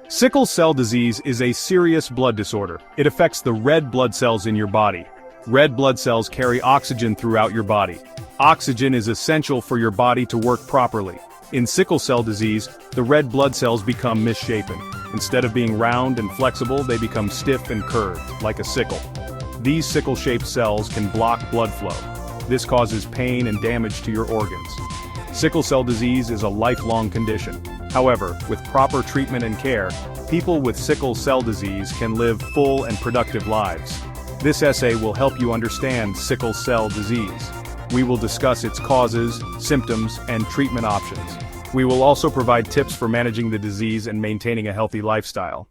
Sickle cell disease is a serious blood disorder. It affects the red blood cells in your body. Red blood cells carry oxygen throughout your body. Oxygen is essential for your body to work properly. In sickle cell disease, the red blood cells become misshapen. Instead of being round and flexible, they become stiff and curved, like a sickle. These sickle-shaped cells can block blood flow. This causes pain and damage to your organs. Sickle cell disease is a lifelong condition. However, with proper treatment and care, people with sickle cell disease can live full and productive lives. This essay will help you understand sickle cell disease. We will discuss its causes, symptoms, and treatment options. We will also provide tips for managing the disease and maintaining a healthy lifestyle.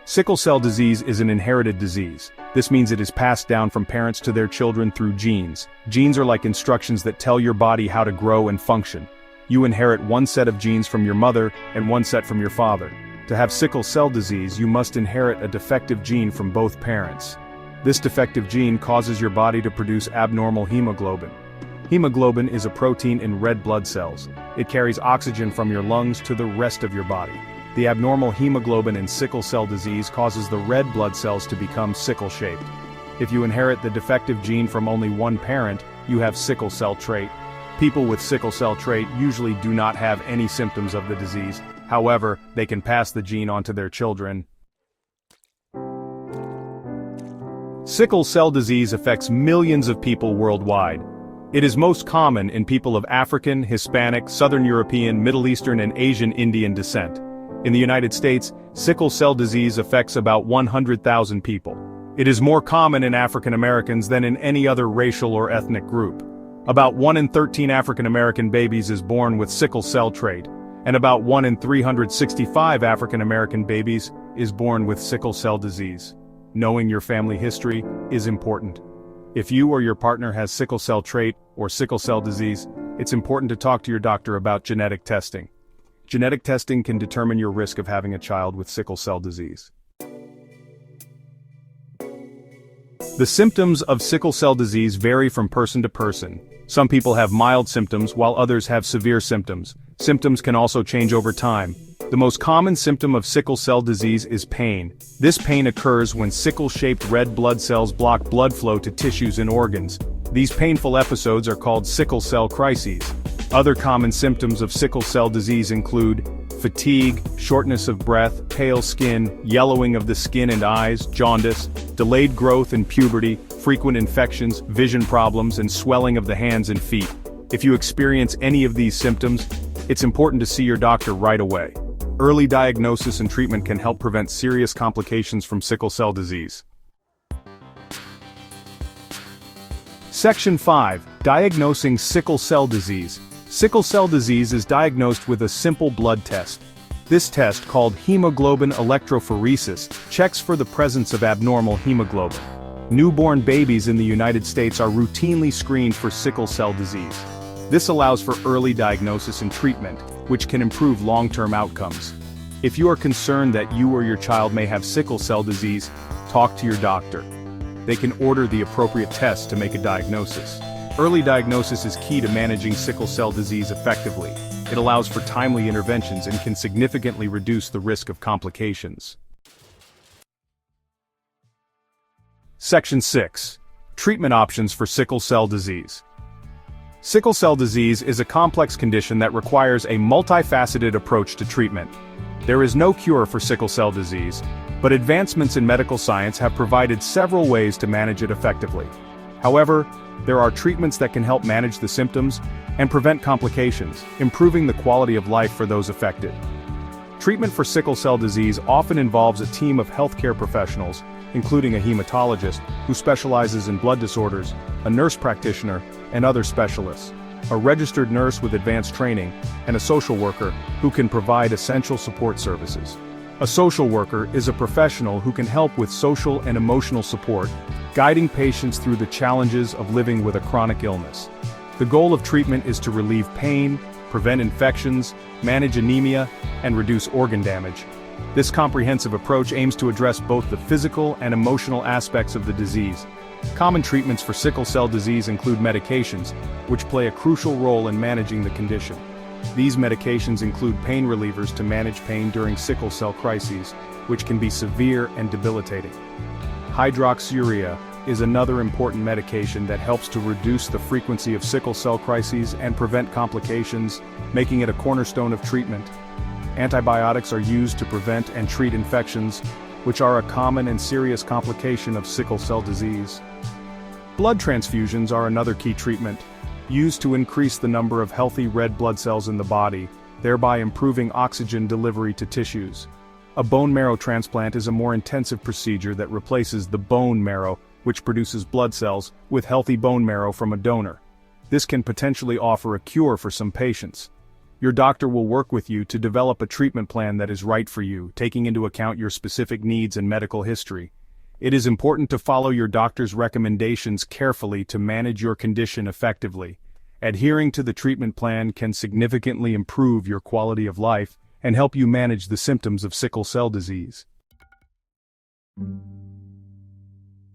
Sickle cell disease is an inherited disease. This means it is passed down from parents to their children through genes. Genes are like instructions that tell your body how to grow and function. You inherit one set of genes from your mother and one set from your father. To have sickle cell disease, you must inherit a defective gene from both parents. This defective gene causes your body to produce abnormal hemoglobin. Hemoglobin is a protein in red blood cells. It carries oxygen from your lungs to the rest of your body. The abnormal hemoglobin in sickle cell disease causes the red blood cells to become sickle-shaped. If you inherit the defective gene from only one parent, you have sickle cell trait. People with sickle cell trait usually do not have any symptoms of the disease. However, they can pass the gene on to their children. Sickle cell disease affects millions of people worldwide. It is most common in people of African, Hispanic, Southern European, Middle Eastern, and Asian Indian descent. In the United States, sickle cell disease affects about 100,000 people. It is more common in African Americans than in any other racial or ethnic group. About 1 in 13 African American babies is born with sickle cell trait, and about 1 in 365 African American babies is born with sickle cell disease. Knowing your family history is important. If you or your partner has sickle cell trait or sickle cell disease, it's important to talk to your doctor about genetic testing. Genetic testing can determine your risk of having a child with sickle cell disease. The symptoms of sickle cell disease vary from person to person. Some people have mild symptoms while others have severe symptoms. Symptoms can also change over time. The most common symptom of sickle cell disease is pain. This pain occurs when sickle-shaped red blood cells block blood flow to tissues and organs. These painful episodes are called sickle cell crises. Other common symptoms of sickle cell disease include fatigue, shortness of breath, pale skin, yellowing of the skin and eyes, jaundice, delayed growth and puberty, frequent infections, vision problems, and swelling of the hands and feet. If you experience any of these symptoms, it's important to see your doctor right away. Early diagnosis and treatment can help prevent serious complications from sickle cell disease. Section 5. Diagnosing sickle cell disease. Sickle cell disease is diagnosed with a simple blood test. This test, called hemoglobin electrophoresis, checks for the presence of abnormal hemoglobin. Newborn babies in the United States are routinely screened for sickle cell disease. This allows for early diagnosis and treatment, which can improve long-term outcomes. If you are concerned that you or your child may have sickle cell disease, talk to your doctor. They can order the appropriate tests to make a diagnosis. Early diagnosis is key to managing sickle cell disease effectively. It allows for timely interventions and can significantly reduce the risk of complications. Section 6. Treatment options for sickle cell disease. Sickle cell disease is a complex condition that requires a multifaceted approach to treatment. There is no cure for sickle cell disease, but advancements in medical science have provided several ways to manage it effectively. However, there are treatments that can help manage the symptoms and prevent complications, improving the quality of life for those affected. Treatment for sickle cell disease often involves a team of healthcare professionals, including a hematologist, who specializes in blood disorders, a nurse practitioner, and other specialists, a registered nurse with advanced training, and a social worker who can provide essential support services. A social worker is a professional who can help with social and emotional support, guiding patients through the challenges of living with a chronic illness. The goal of treatment is to relieve pain, prevent infections, manage anemia, and reduce organ damage. This comprehensive approach aims to address both the physical and emotional aspects of the disease. Common treatments for sickle cell disease include medications, which play a crucial role in managing the condition. These medications include pain relievers to manage pain during sickle cell crises, which can be severe and debilitating. Hydroxyurea is another important medication that helps to reduce the frequency of sickle cell crises and prevent complications, making it a cornerstone of treatment. Antibiotics are used to prevent and treat infections, which are a common and serious complication of sickle cell disease. Blood transfusions are another key treatment, used to increase the number of healthy red blood cells in the body, thereby improving oxygen delivery to tissues. A bone marrow transplant is a more intensive procedure that replaces the bone marrow, which produces blood cells, with healthy bone marrow from a donor. This can potentially offer a cure for some patients. Your doctor will work with you to develop a treatment plan that is right for you, taking into account your specific needs and medical history. It is important to follow your doctor's recommendations carefully to manage your condition effectively. Adhering to the treatment plan can significantly improve your quality of life and help you manage the symptoms of sickle cell disease.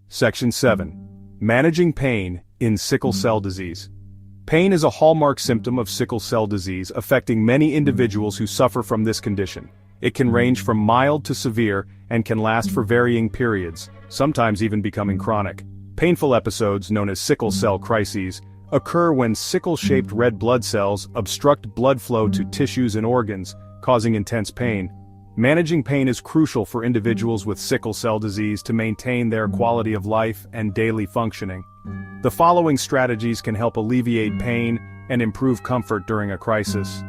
Section 7. Managing pain in sickle cell disease. Pain is a hallmark symptom of sickle cell disease affecting many individuals who suffer from this condition. It can range from mild to severe and can last for varying periods, sometimes even becoming chronic. Painful episodes, known as sickle cell crises, occur when sickle-shaped red blood cells obstruct blood flow to tissues and organs, causing intense pain. Managing pain is crucial for individuals with sickle cell disease to maintain their quality of life and daily functioning. The following strategies can help alleviate pain and improve comfort during a crisis.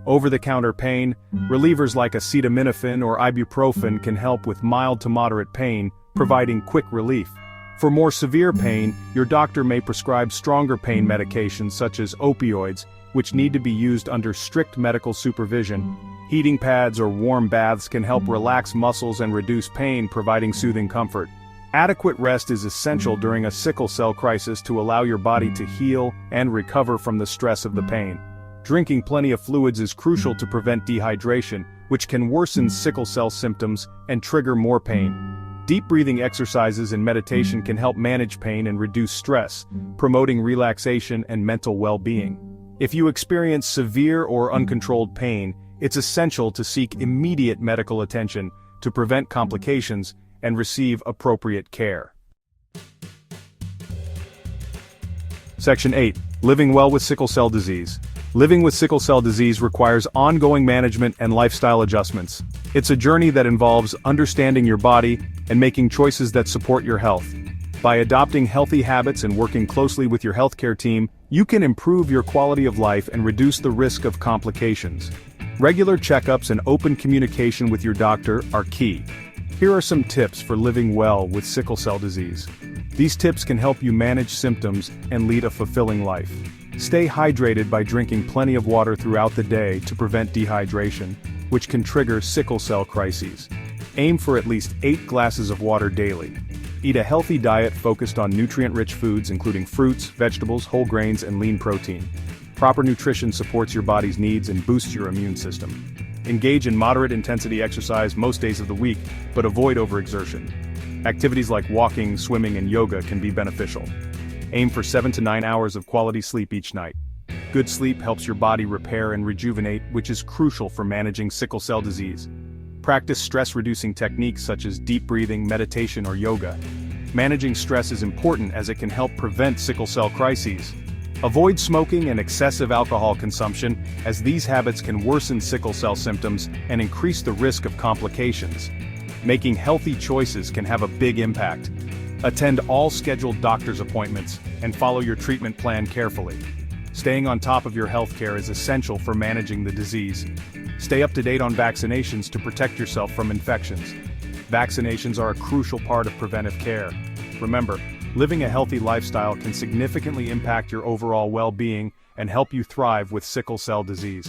Over-the-counter pain, relievers like acetaminophen or ibuprofen can help with mild to moderate pain, providing quick relief. For more severe pain, your doctor may prescribe stronger pain medications such as opioids, which need to be used under strict medical supervision. Heating pads or warm baths can help relax muscles and reduce pain, providing soothing comfort. Adequate rest is essential during a sickle cell crisis to allow your body to heal and recover from the stress of the pain. Drinking plenty of fluids is crucial to prevent dehydration, which can worsen sickle cell symptoms and trigger more pain. Deep breathing exercises and meditation can help manage pain and reduce stress, promoting relaxation and mental well-being. If you experience severe or uncontrolled pain, it's essential to seek immediate medical attention to prevent complications and receive appropriate care. Section 8. Living well with sickle cell disease. Living with sickle cell disease requires ongoing management and lifestyle adjustments. It's a journey that involves understanding your body and making choices that support your health. By adopting healthy habits and working closely with your healthcare team, you can improve your quality of life and reduce the risk of complications. Regular checkups and open communication with your doctor are key. Here are some tips for living well with sickle cell disease. These tips can help you manage symptoms and lead a fulfilling life. Stay hydrated by drinking plenty of water throughout the day to prevent dehydration, which can trigger sickle cell crises. Aim for at least 8 glasses of water daily. Eat a healthy diet focused on nutrient-rich foods including fruits, vegetables, whole grains, and lean protein. Proper nutrition supports your body's needs and boosts your immune system. Engage in moderate-intensity exercise most days of the week, but avoid overexertion. Activities like walking, swimming, and yoga can be beneficial. Aim for 7 to 9 hours of quality sleep each night. Good sleep helps your body repair and rejuvenate, which is crucial for managing sickle cell disease. Practice stress-reducing techniques such as deep breathing, meditation, or yoga. Managing stress is important as it can help prevent sickle cell crises. Avoid smoking and excessive alcohol consumption, as these habits can worsen sickle cell symptoms and increase the risk of complications. Making healthy choices can have a big impact. Attend all scheduled doctor's appointments and follow your treatment plan carefully. Staying on top of your healthcare is essential for managing the disease. Stay up to date on vaccinations to protect yourself from infections. Vaccinations are a crucial part of preventive care. Remember, living a healthy lifestyle can significantly impact your overall well-being and help you thrive with sickle cell disease.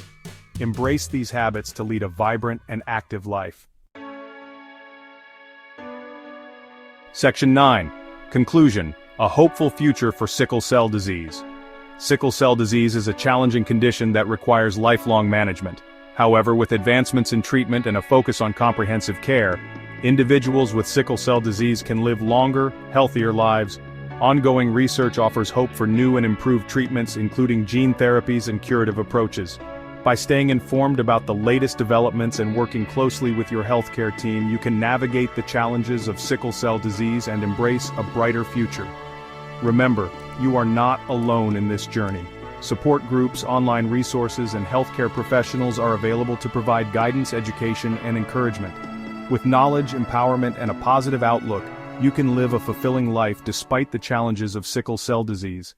Embrace these habits to lead a vibrant and active life. Section 9. Conclusion: a hopeful future for sickle cell disease. Sickle cell disease is a challenging condition that requires lifelong management. However, with advancements in treatment and a focus on comprehensive care, individuals with sickle cell disease can live longer, healthier lives. Ongoing research offers hope for new and improved treatments, including gene therapies and curative approaches. By staying informed about the latest developments and working closely with your healthcare team, you can navigate the challenges of sickle cell disease and embrace a brighter future. Remember, you are not alone in this journey. Support groups, online resources, and healthcare professionals are available to provide guidance, education, and encouragement. With knowledge, empowerment, and a positive outlook, you can live a fulfilling life despite the challenges of sickle cell disease.